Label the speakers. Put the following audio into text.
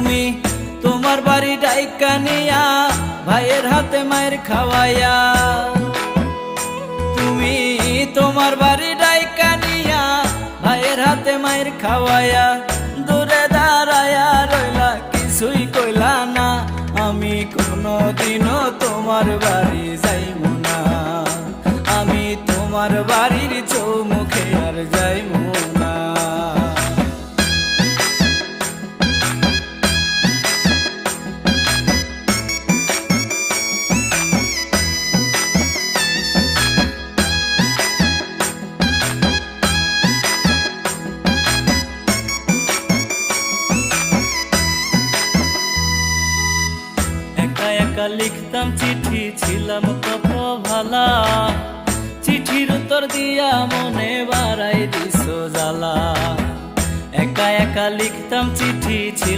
Speaker 1: তুমি তোমার বাড়ি ডাইকা নিয়া ভাইয়ের হাতে মায়ের খাওয়াইয়া, তুমি তোমার বাড়ি ডাইকা নিয়া ভাইয়ের হাতে মায়ের খাওয়াইয়া দূরে দাঁড়ায়া রইলা, কিছুই কইলা না। আমি কোনোদিনও তোমার বাড়ি যাইমু না, আমি তোমার বাড়ির চৌমুখে আর যাইমু না। একা লিখতাম চিঠি, ছিলাম কত ভালা, চিঠির উত্তর দিয়া মনে বাড়াই দিছো জ্বালা। একা একা লিখতাম চিঠি।